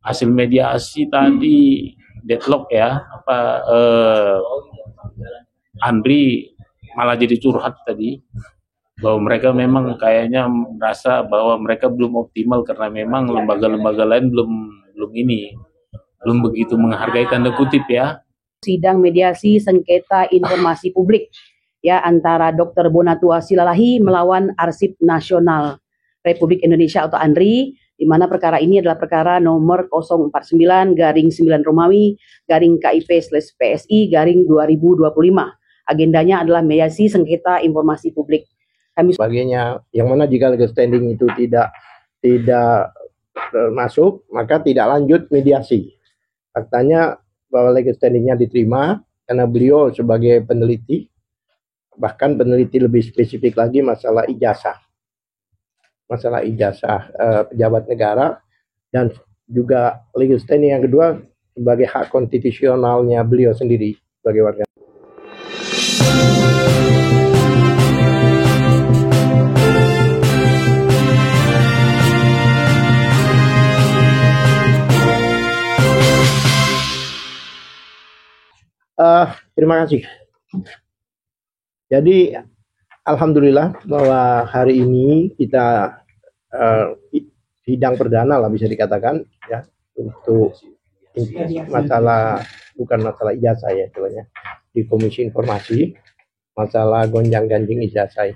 Hasil mediasi tadi deadlock ya, Andri malah jadi curhat tadi bahwa mereka memang kayaknya merasa bahwa mereka belum optimal karena memang lembaga-lembaga lain belum begitu menghargai tanda kutip ya. Sidang mediasi sengketa informasi publik ya antara Dr. Bonatua Silalahi melawan Arsip Nasional Republik Indonesia atau ANRI, di mana perkara ini adalah perkara nomor 049/9 Romawi KIP/PSI/2025. Agendanya adalah mediasi sengketa informasi publik. Kami sebagainya, yang mana jika legal standing itu tidak masuk, maka tidak lanjut mediasi. Faktanya bahwa legal standingnya diterima karena beliau sebagai peneliti, bahkan peneliti lebih spesifik lagi masalah ijazah pejabat negara, dan juga legal standing yang kedua sebagai hak konstitusionalnya beliau sendiri sebagai warga. Terima kasih. Jadi alhamdulillah bahwa hari ini kita sidang perdana lah bisa dikatakan ya, untuk bukan masalah ijazah ya istilahnya, di Komisi Informasi, masalah gonjang-ganjing ijazah.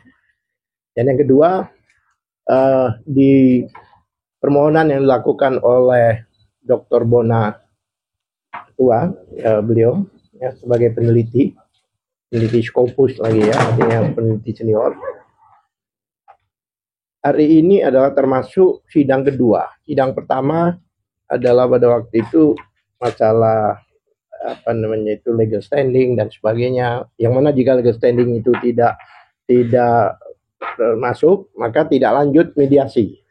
Dan yang kedua, di permohonan yang dilakukan oleh Dr. Bona Tua, beliau ya, sebagai peneliti Scopus lagi ya, artinya peneliti senior. Hari ini adalah termasuk sidang kedua. Sidang pertama adalah pada waktu itu masalah legal standing dan sebagainya, yang mana jika legal standing itu tidak masuk, maka tidak lanjut mediasi.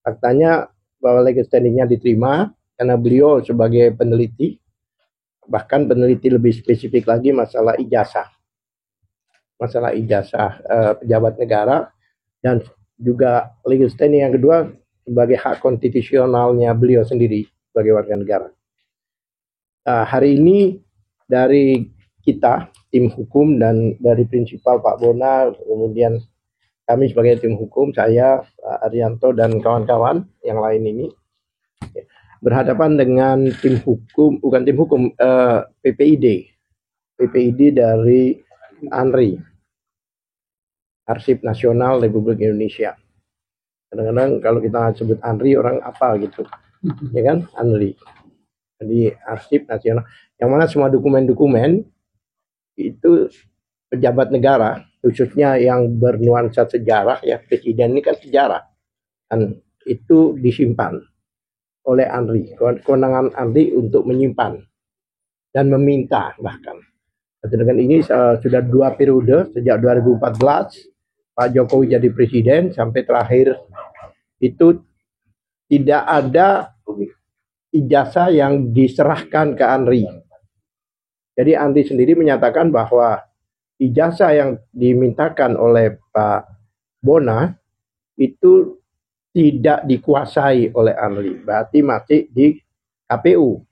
Faktanya bahwa legal standingnya diterima karena beliau sebagai peneliti, bahkan peneliti lebih spesifik lagi masalah ijazah pejabat negara, dan juga legal standing yang kedua sebagai hak konstitusionalnya beliau sendiri sebagai warga negara. Hari ini dari kita tim hukum dan dari prinsipal Pak Bona, kemudian kami sebagai tim hukum, saya Arianto dan kawan-kawan yang lain ini berhadapan dengan PPID dari ANRI, Arsip Nasional Republik Indonesia. Kadang-kadang kalau kita sebut ANRI orang apa gitu, ya kan, ANRI. Jadi Arsip Nasional, yang mana semua dokumen-dokumen itu pejabat negara, khususnya yang bernuansa sejarah ya, presiden ini kan sejarah, dan itu disimpan oleh ANRI, kewenangan ANRI untuk menyimpan dan meminta bahkan. Dengan ini sudah 2 periode, sejak 2014 Pak Jokowi jadi presiden sampai terakhir itu tidak ada ijazah yang diserahkan ke ANRI. Jadi ANRI sendiri menyatakan bahwa ijazah yang dimintakan oleh Pak Bona itu tidak dikuasai oleh ANRI, berarti masih di KPU.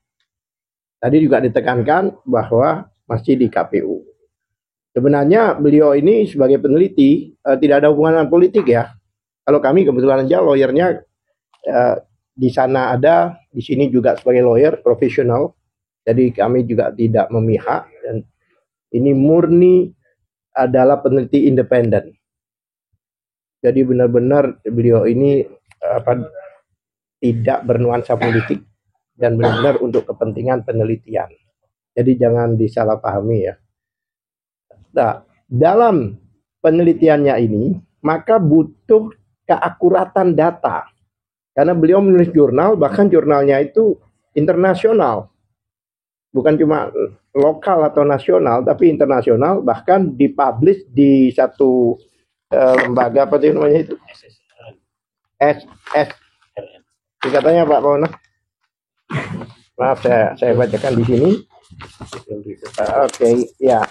Tadi juga ditekankan bahwa masih di KPU. Sebenarnya beliau ini sebagai peneliti tidak ada hubungan dengan politik ya. Kalau kami kebetulan aja lawyernya di sana ada, di sini juga sebagai lawyer profesional. Jadi kami juga tidak memihak, dan ini murni adalah peneliti independen. Jadi benar-benar beliau ini tidak bernuansa politik dan benar-benar untuk kepentingan penelitian. Jadi jangan disalahpahami ya. Nah, dalam penelitiannya ini maka butuh keakuratan data. Karena beliau menulis jurnal, bahkan jurnalnya itu internasional. Bukan cuma lokal atau nasional, tapi internasional, bahkan dipublish di satu lembaga apa sih namanya itu? Singkatannya Pak Bona. Maaf, saya bacakan di sini. Oke, ya.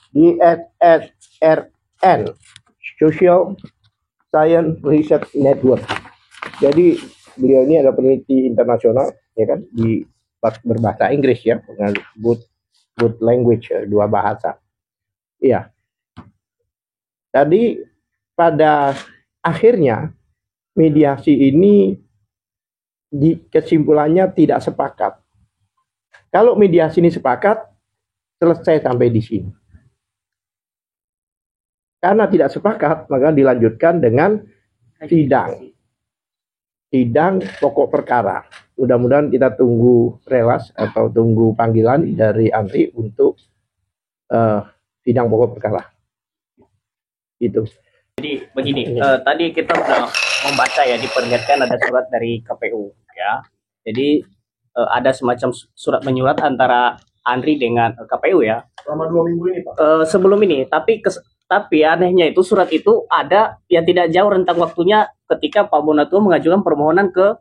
Di SSRN, Social Science Research Network. Jadi beliau ini adalah peneliti internasional ya kan, di berbahasa Inggris ya, dengan good language, dua bahasa. Iya. Tadi pada akhirnya mediasi ini di kesimpulannya tidak sepakat. Kalau mediasi ini sepakat, selesai sampai di sini. Karena tidak sepakat, maka dilanjutkan dengan sidang. Sidang pokok perkara. Mudah-mudahan kita tunggu relas atau tunggu panggilan dari Andri untuk sidang pokok perkara. Itu. Jadi begini, tadi kita sudah membaca ya, diperlihatkan ada surat dari KPU ya. Jadi ada semacam surat menyurat antara Andri dengan KPU ya. Selama 2 minggu ini, Pak. Sebelum ini, tapi anehnya itu surat itu ada yang tidak jauh rentang waktunya ketika Pak Bonatua mengajukan permohonan ke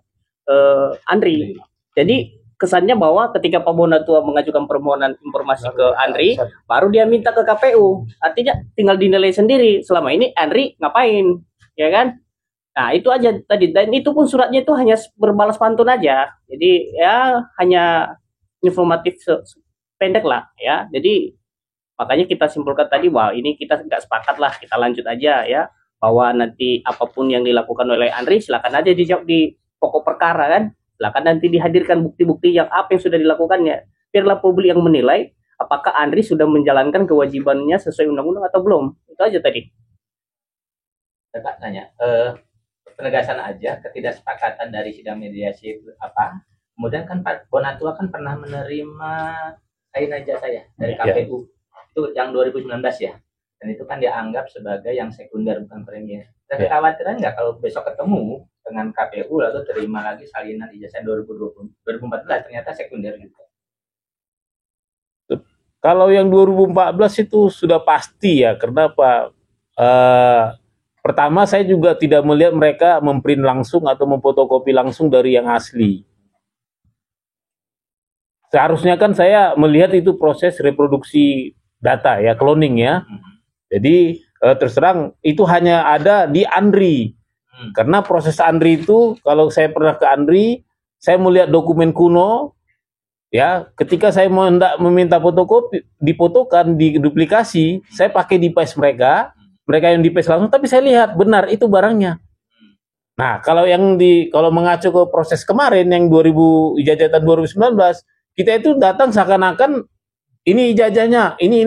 Andri. Jadi kesannya bahwa ketika Pak Bonatua mengajukan permohonan informasi ke Andri, baru dia minta ke KPU. Artinya tinggal dinilai sendiri. Selama ini Andri ngapain, ya kan? Nah itu aja tadi. Dan itu pun suratnya itu hanya berbalas pantun aja. Jadi ya hanya informatif pendek lah ya. Jadi makanya kita simpulkan tadi bahwa ini kita nggak sepakat lah. Kita lanjut aja ya. Bahwa nanti apapun yang dilakukan oleh Andri silakan aja dijawab di pokok perkara kan. Silakan nanti dihadirkan bukti-bukti yang apa yang sudah dilakukannya. Biarlah publik yang menilai apakah Andri sudah menjalankan kewajibannya sesuai undang-undang atau belum. Itu aja tadi. Saya tanya, penegasan aja ketidaksepakatan dari sidang mediasi itu apa? Kemudian kan Pak Bonatua kan pernah menerima ijazah saya dari KPU. Itu yang 2019 ya. Dan itu kan dianggap sebagai yang sekunder bukan premier. Ada kekhawatiran nggak kalau besok ketemu dengan KPU lalu terima lagi salinan ijazah 2014 ternyata sekunder juga. Kalau yang 2014 itu sudah pasti ya, karena apa? Pertama saya juga tidak melihat mereka memprint langsung atau memfotokopi langsung dari yang asli. Seharusnya kan saya melihat itu proses reproduksi data ya, cloning ya. Jadi terus terang itu hanya ada di Andri. Karena proses Andri itu, kalau saya pernah ke Andri, saya melihat dokumen kuno, ya, ketika saya hendak meminta fotokopi, difotokan, diduplikasi, saya pakai device mereka yang device langsung, tapi saya lihat benar itu barangnya. Nah, kalau kalau mengacu ke proses kemarin yang ijazatan 2019, kita itu datang seakan-akan ini ijazahnya, ini,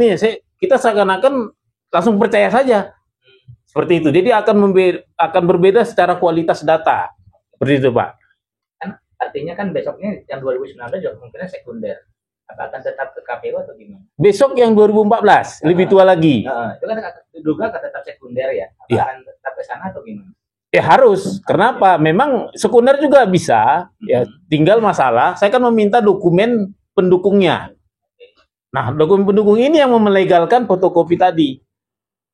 kita seakan-akan langsung percaya saja. Seperti itu. Jadi akan berbeda secara kualitas data. Seperti itu, Pak. Kan artinya kan besoknya yang 2019 juga kemungkinan sekunder. Apa akan tetap ke KPU atau gimana? Besok yang 2014, lebih tua lagi. Itu kan diduga akan tetap sekunder ya. Apa akan tetap ke sana atau gimana? Ya harus. Kenapa? Memang sekunder juga bisa. Ya, tinggal masalah saya kan meminta dokumen pendukungnya. Nah, dokumen pendukung ini yang melegalkan fotokopi tadi.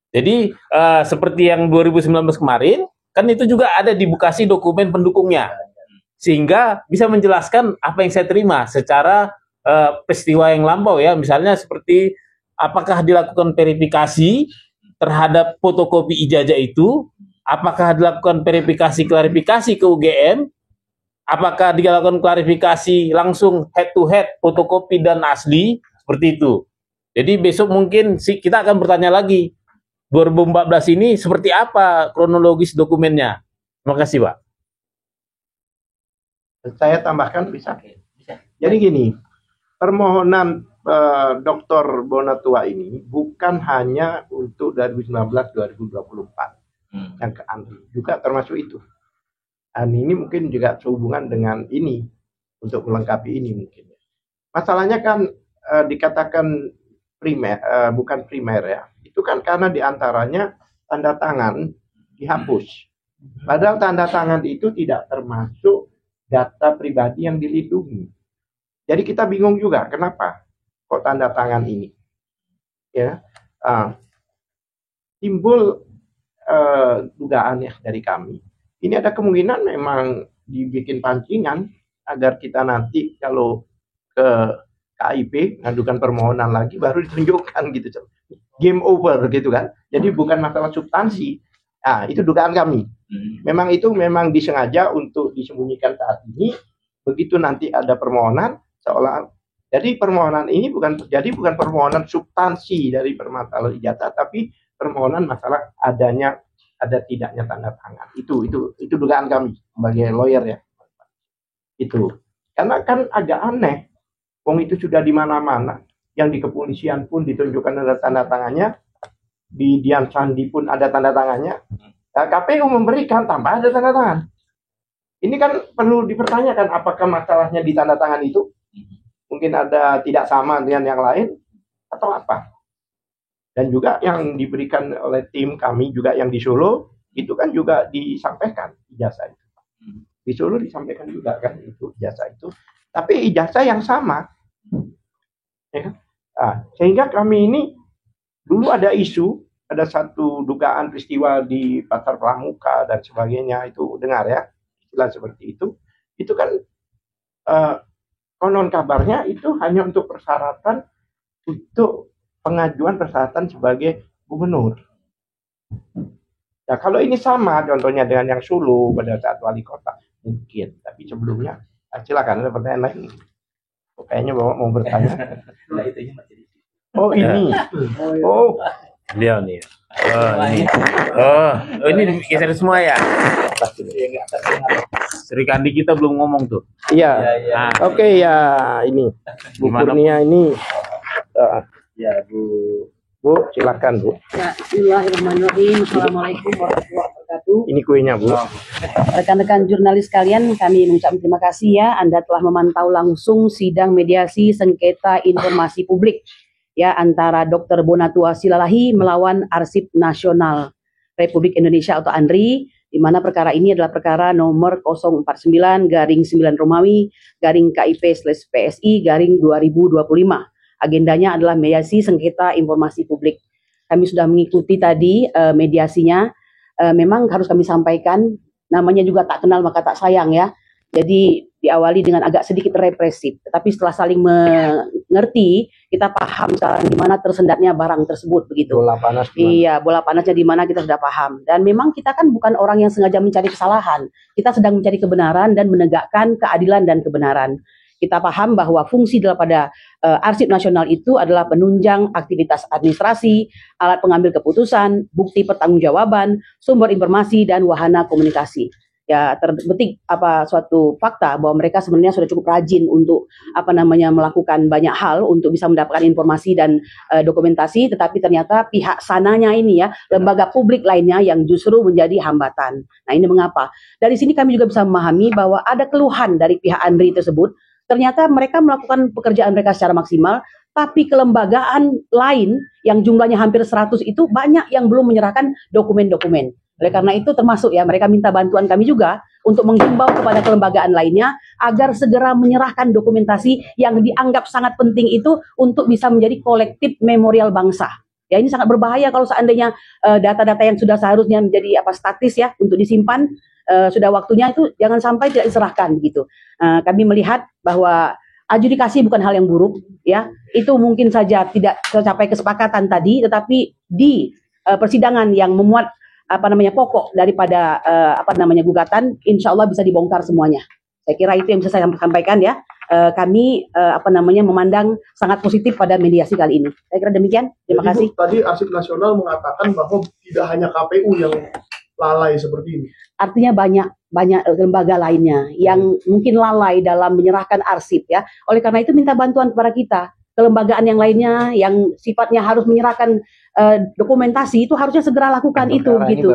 Jadi seperti yang 2019 kemarin, kan itu juga ada di Bekasi dokumen pendukungnya. Sehingga bisa menjelaskan apa yang saya terima secara peristiwa yang lampau ya. Misalnya seperti apakah dilakukan verifikasi terhadap fotokopi ijazah itu, apakah dilakukan verifikasi klarifikasi ke UGM, apakah dilakukan klarifikasi langsung head to head fotokopi dan asli, seperti itu. Jadi besok mungkin kita akan bertanya lagi 2014 ini seperti apa kronologis dokumennya. Terima kasih, Pak. Saya tambahkan bisa. Jadi gini, permohonan Dr. Bonatua ini bukan hanya untuk 2019-2024 yang ke Andri, juga termasuk itu. Dan ini mungkin juga sehubungan dengan ini untuk melengkapi ini mungkin. Masalahnya kan dikatakan primer, bukan primer ya. Itu kan karena diantaranya tanda tangan dihapus. Padahal tanda tangan itu tidak termasuk data pribadi yang dilindungi. Jadi kita bingung juga kenapa kok tanda tangan ini. Ya, timbul dugaan ya dari kami. Ini ada kemungkinan memang dibikin pancingan agar kita nanti kalau ke KIP ngadukan permohonan lagi baru ditunjukkan gitu. Game over gitu kan. Jadi bukan masalah substansi. Nah, itu dugaan kami. Memang itu memang disengaja untuk disembunyikan saat ini begitu nanti ada permohonan seolah jadi permohonan ini bukan permohonan substansi dari permasalahan ijazah, tapi permohonan masalah ada tidaknya tanda tangan. Itu dugaan kami sebagai lawyer ya. Itu karena kan agak aneh, wong itu sudah di mana-mana, yang di kepolisian pun ditunjukkan ada tanda tangannya, di Dian Sandi pun ada tanda tangannya, nah, KPU memberikan tanpa ada tanda tangan. Ini kan perlu dipertanyakan apakah masalahnya di tanda tangan itu mungkin ada tidak sama dengan yang lain atau apa. Dan juga yang diberikan oleh tim kami juga yang di Solo itu kan juga disampaikan ijazah itu. Di Solo disampaikan juga kan itu ijazah itu. Tapi ijazah yang sama. Ya kan? Nah, sehingga kami ini dulu ada isu, ada satu dugaan peristiwa di Pasar Pramuka dan sebagainya, itu dengar ya, istilah seperti itu kan konon kabarnya itu hanya untuk persyaratan untuk pengajuan persyaratan sebagai gubernur. Ya kalau ini sama contohnya dengan yang Solo pada saat wali kota mungkin, tapi sebelumnya silakan ada pertanyaan lain. Kayaknya Bapak mau bertanya. Oh ini, oh Beliau nih. Ini geser semua ya. Sri Kandi kita belum ngomong tuh. iya. Nah, Oke ya ini Bu Gimana, Kurnia ini. Ya Bu silakan Bu. Ya, bismillahirrahmanirrahim. Assalamualaikum warahmatullahi wabarakatuh. Ini kuenya Bu. Rekan-rekan jurnalis sekalian, kami mengucapkan terima kasih ya, Anda telah memantau langsung sidang mediasi sengketa informasi publik ya antara Dr. Bonatua Silalahi melawan Arsip Nasional Republik Indonesia atau ANRI, di mana perkara ini adalah perkara nomor 049-9-KIP/PSI-2025. Agendanya adalah mediasi sengketa informasi publik. Kami sudah mengikuti tadi mediasinya. Memang harus kami sampaikan, namanya juga tak kenal maka tak sayang ya. Jadi diawali dengan agak sedikit represif, tetapi setelah saling mengerti, kita paham sekarang di mana tersendatnya barang tersebut begitu. Bola panas. Iya, bola panasnya di mana kita sudah paham. Dan memang kita kan bukan orang yang sengaja mencari kesalahan. Kita sedang mencari kebenaran dan menegakkan keadilan dan kebenaran. Kita paham bahwa fungsi daripada Arsip Nasional itu adalah penunjang aktivitas administrasi, alat pengambil keputusan, bukti pertanggungjawaban, sumber informasi dan wahana komunikasi. Ya, terbetik suatu fakta bahwa mereka sebenarnya sudah cukup rajin untuk melakukan banyak hal untuk bisa mendapatkan informasi dan dokumentasi, tetapi ternyata pihak sananya ini ya, lembaga publik lainnya yang justru menjadi hambatan. Nah, ini mengapa? Dari sini kami juga bisa memahami bahwa ada keluhan dari pihak ANRI tersebut. Ternyata mereka melakukan pekerjaan mereka secara maksimal, tapi kelembagaan lain yang jumlahnya hampir 100 itu banyak yang belum menyerahkan dokumen-dokumen. Oleh karena itu termasuk ya mereka minta bantuan kami juga untuk menghimbau kepada kelembagaan lainnya agar segera menyerahkan dokumentasi yang dianggap sangat penting itu untuk bisa menjadi kolektif memorial bangsa. Ya, ini sangat berbahaya kalau seandainya data-data yang sudah seharusnya menjadi statis ya untuk disimpan, sudah waktunya itu jangan sampai tidak diserahkan gitu. Kami melihat bahwa adjudikasi bukan hal yang buruk ya. Itu mungkin saja tidak tercapai kesepakatan tadi, tetapi di persidangan yang memuat pokok daripada gugatan, insya Allah bisa dibongkar semuanya. Saya kira itu yang bisa saya sampaikan ya. Kami memandang sangat positif pada mediasi kali ini. Saya kira demikian. Terima kasih. Tadi Arsip Nasional mengatakan bahwa tidak hanya KPU yang lalai seperti ini. Artinya banyak lembaga lainnya yang mungkin lalai dalam menyerahkan arsip ya. Oleh karena itu minta bantuan kepada kita. Kelembagaan yang lainnya yang sifatnya harus menyerahkan dokumentasi itu harusnya segera lakukan itu gitu.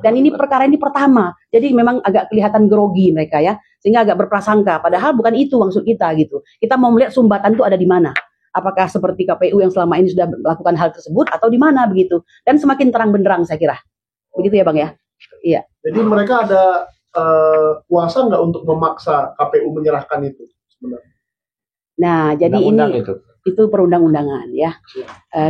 Dan ini perkara ini pertama. Jadi memang agak kelihatan grogi mereka ya, sehingga agak berprasangka padahal bukan itu maksud kita gitu. Kita mau melihat sumbatan itu ada di mana. Apakah seperti KPU yang selama ini sudah melakukan hal tersebut atau di mana begitu. Dan semakin terang benderang saya kira. Begitu ya Bang ya? Iya. Jadi mereka ada kuasa nggak untuk memaksa KPU menyerahkan itu sebenarnya? Nah, jadi itu perundang-undangan ya.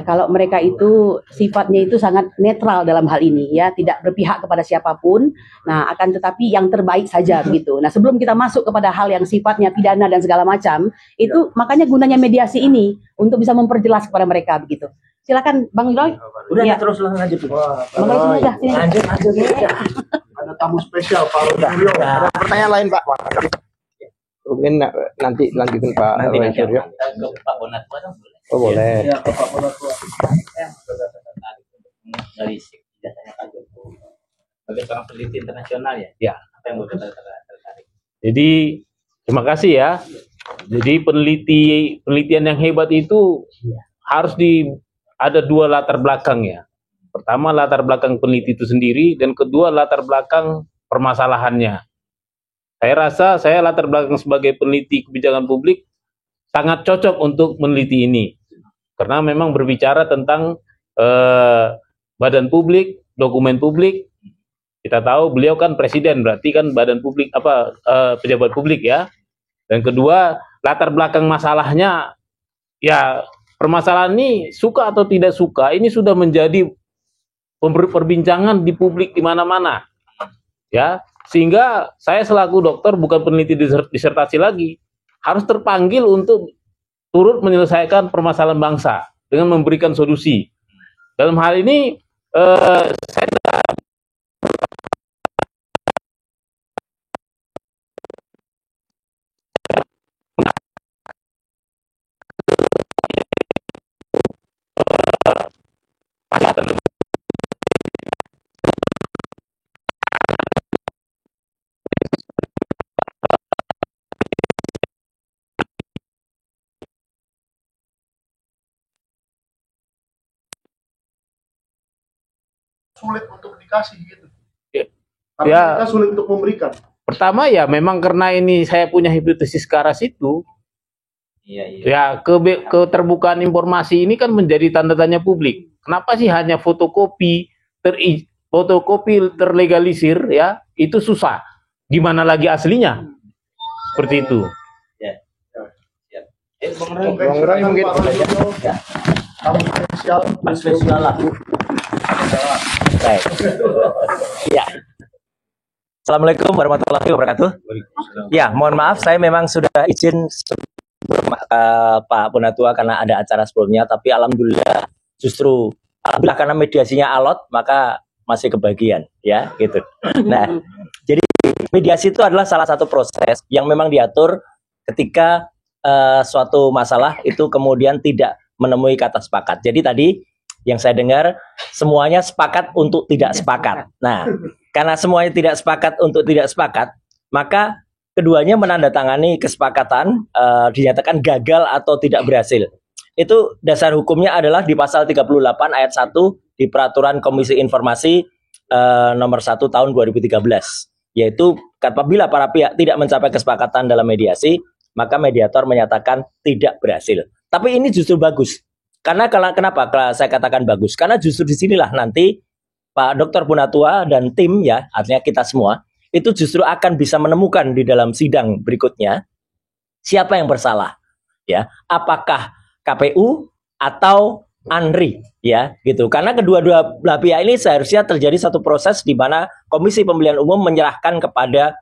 Kalau mereka itu sifatnya itu sangat netral dalam hal ini ya, tidak berpihak kepada siapapun. Nah, akan tetapi yang terbaik saja begitu. Nah, sebelum kita masuk kepada hal yang sifatnya pidana dan segala macam, itu makanya gunanya mediasi ini untuk bisa memperjelas kepada mereka begitu. Silakan Bang Roy. Udah ya. Terus lanjut. Bang Roy sudah sini. Lanjut. Ada tamu spesial Pak Roy. Ada pertanyaan lain Pak. Mungkin nanti lanjutin Pak Nanti Roy Suryo. kita ke Pak Bonatua dong boleh. Oh boleh. Ya, ke Pak Bonatua. Saya tertarik untuk menelisik ijazahnya Pak Jokowi. Sebagai seorang peneliti internasional ya. Ya. Apa yang boleh tertarik? Jadi terima kasih ya. Jadi penelitian yang hebat itu harus ada dua latar belakang ya. Pertama latar belakang peneliti itu sendiri, dan kedua latar belakang permasalahannya. Saya rasa saya latar belakang sebagai peneliti kebijakan publik sangat cocok untuk meneliti ini, karena memang berbicara tentang badan publik, dokumen publik. Kita tahu beliau kan presiden, berarti kan badan publik pejabat publik ya. Dan kedua, latar belakang masalahnya ya, permasalahan ini suka atau tidak suka ini sudah menjadi perbincangan di publik di mana-mana. Ya, sehingga saya selaku dokter bukan peneliti disertasi lagi, harus terpanggil untuk turut menyelesaikan permasalahan bangsa dengan memberikan solusi. Dalam hal ini saya Sulit untuk dikasih gitu. Ya. Tapi Ya. kita sulit untuk memberikan. pertama ya memang karena ini saya punya hipotesis ke arah situ. Iya. Ya, keterbukaan informasi ini kan menjadi tanda tanya publik. Kenapa sih hanya fotokopi terlegalisir ya? Itu susah. Gimana lagi aslinya? Seperti itu. Bang Roy mungkin Pak Roy, tamu spesial lah. Baik. Ya. Assalamualaikum warahmatullahi wabarakatuh. Ya, mohon maaf saya memang sudah izin Pak Bonatua karena ada acara sebelumnya, tapi alhamdulillah karena mediasinya alot maka masih kebagian ya gitu. Nah, jadi mediasi itu adalah salah satu proses yang memang diatur ketika suatu masalah itu kemudian tidak menemui kata sepakat. Jadi tadi yang saya dengar semuanya sepakat untuk tidak sepakat. Nah, karena semuanya tidak sepakat untuk tidak sepakat, maka keduanya menandatangani kesepakatan, dinyatakan gagal atau tidak berhasil. Itu dasar hukumnya adalah di pasal 38 ayat 1 di Peraturan Komisi Informasi nomor 1 tahun 2013. Yaitu apabila para pihak tidak mencapai kesepakatan dalam mediasi, maka mediator menyatakan tidak berhasil. Tapi ini justru bagus. Karena kenapa saya katakan bagus? Karena justru disinilah nanti Pak Dr. Bonatua dan tim ya, artinya kita semua, itu justru akan bisa menemukan di dalam sidang berikutnya siapa yang bersalah, ya, apakah KPU atau ANRI, ya, gitu. Karena kedua-dua belah pihak ini seharusnya terjadi satu proses di mana Komisi Pemilihan Umum menyerahkan kepada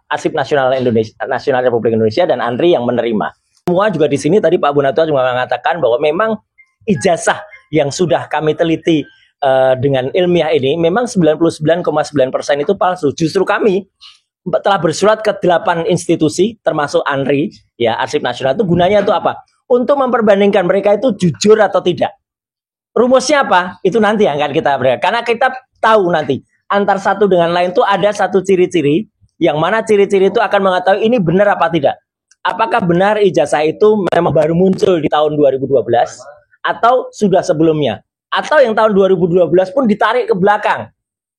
Arsip Nasional Republik Indonesia dan ANRI yang menerima. Semua juga di sini tadi Pak Bonatua juga mengatakan bahwa memang ijazah yang sudah kami teliti dengan ilmiah ini memang 99,9% itu palsu. Justru kami telah bersurat ke 8 institusi termasuk ANRI ya, Arsip Nasional, itu gunanya itu apa? Untuk memperbandingkan mereka itu jujur atau tidak. Rumusnya apa? Itu nanti yang akan kita berikan. Karena kita tahu nanti antar satu dengan lain itu ada satu ciri-ciri yang mana ciri-ciri itu akan mengetahui ini benar apa tidak. Apakah benar ijazah itu memang baru muncul di tahun 2012 atau sudah sebelumnya? Atau yang tahun 2012 pun ditarik ke belakang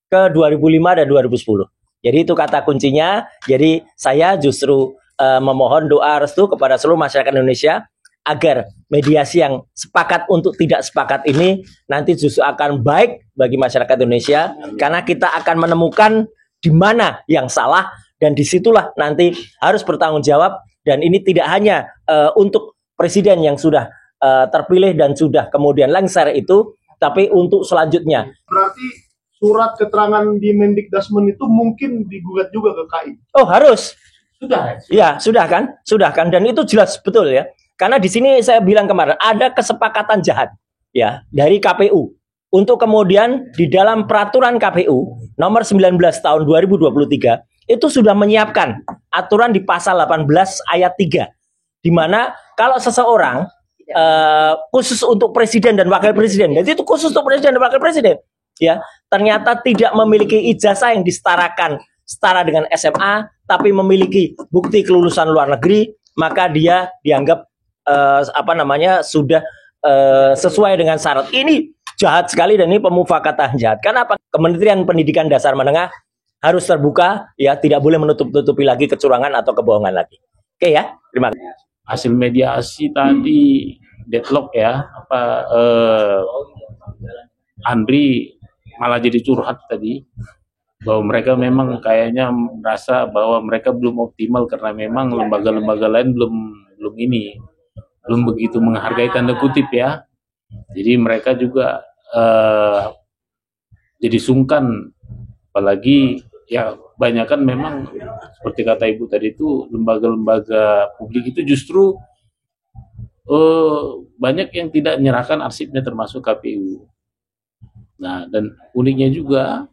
ke 2005 dan 2010. Jadi itu kata kuncinya. Jadi saya justru memohon doa restu kepada seluruh masyarakat Indonesia agar mediasi yang sepakat untuk tidak sepakat ini nanti justru akan baik bagi masyarakat Indonesia, karena kita akan menemukan di mana yang salah dan disitulah nanti harus bertanggung jawab. Dan ini tidak hanya untuk presiden yang sudah terpilih dan sudah kemudian lengser itu, tapi untuk selanjutnya. Berarti surat keterangan di Mendikdasmen itu mungkin digugat juga ke KI. Oh, harus. Sudah. Ya, sudah kan? Sudah kan? Dan itu jelas betul ya. Karena di sini saya bilang kemarin ada kesepakatan jahat ya dari KPU untuk kemudian di dalam peraturan KPU nomor 19 tahun 2023 itu sudah menyiapkan aturan di pasal 18 ayat 3, di mana kalau seseorang khusus untuk presiden dan wakil presiden, jadi itu khusus untuk presiden dan wakil presiden, ya, ternyata tidak memiliki ijazah yang setara dengan SMA, tapi memiliki bukti kelulusan luar negeri, maka dia dianggap sudah sesuai dengan syarat. Ini jahat sekali dan ini pemufakatan jahat. Kenapa? Kementerian Pendidikan Dasar Menengah harus terbuka, ya, tidak boleh menutup-tutupi lagi kecurangan atau kebohongan lagi. Oke ya, terima kasih. Hasil mediasi tadi deadlock ya, Andri malah jadi curhat tadi bahwa mereka memang kayaknya merasa bahwa mereka belum optimal karena memang lembaga-lembaga lain belum begitu menghargai tanda kutip ya. Jadi mereka juga jadi sungkan, apalagi ya kebanyakan memang seperti kata Ibu tadi itu lembaga-lembaga publik itu justru banyak yang tidak menyerahkan arsipnya termasuk KPU. Nah, dan uniknya juga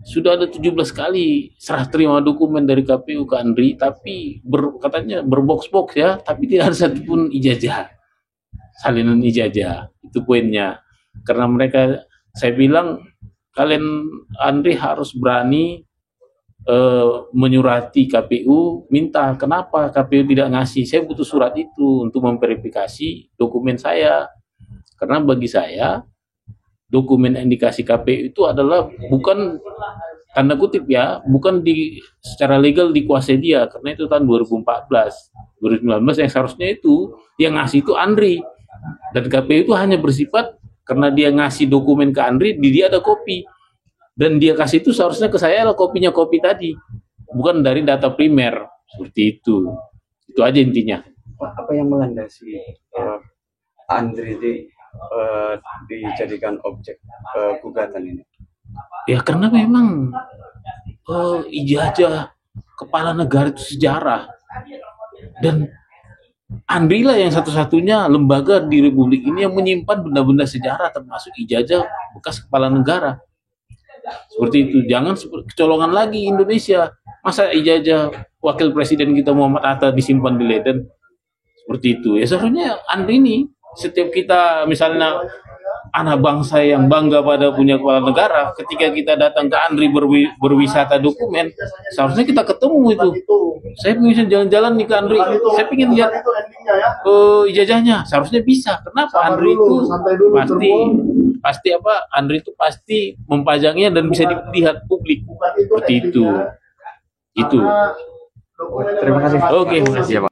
sudah ada 17 kali serah terima dokumen dari KPU ke Andri, tapi katanya berbox-box ya, tapi tidak ada satupun ijazah, salinan ijazah. Itu poinnya. Karena mereka, saya bilang, kalian Andri harus berani menyurati KPU, minta kenapa KPU tidak ngasih, saya butuh surat itu untuk memverifikasi dokumen saya. Karena bagi saya dokumen yang dikasih KPU itu adalah bukan tanda kutip ya, bukan secara legal dikuasai dia, karena itu tahun 2014, 2019 yang seharusnya itu yang ngasih itu Andri, dan KPU itu hanya bersifat karena dia ngasih dokumen ke Andri, di dia ada kopi, dan dia kasih itu seharusnya ke saya adalah kopinya kopi tadi, bukan dari data primer, seperti itu. Itu aja intinya. Apa yang melandasi Andri dijadikan objek gugatan ini? Ya karena memang ijazah kepala negara itu sejarah, dan Andri lah yang satu-satunya lembaga di Republik ini yang menyimpan benda-benda sejarah termasuk ijazah bekas kepala negara. Seperti itu, jangan kecolongan lagi Indonesia. Masa ijazah wakil presiden kita Muhammad Hatta disimpan di Leiden? Seperti itu. Ya seharusnya Andri ini, setiap kita misalnya anak bangsa yang bangga pada punya kepala negara, ketika kita datang ke Andri berwisata dokumen, seharusnya kita ketemu itu. Saya ingin jalan-jalan nih ke Andri, saya ingin lihat ijazahnya, seharusnya bisa. Kenapa? Andri itu pasti Andri itu pasti mempajangnya dan bisa dilihat publik. Seperti itu. Itu. Terima kasih. Oke, makasih.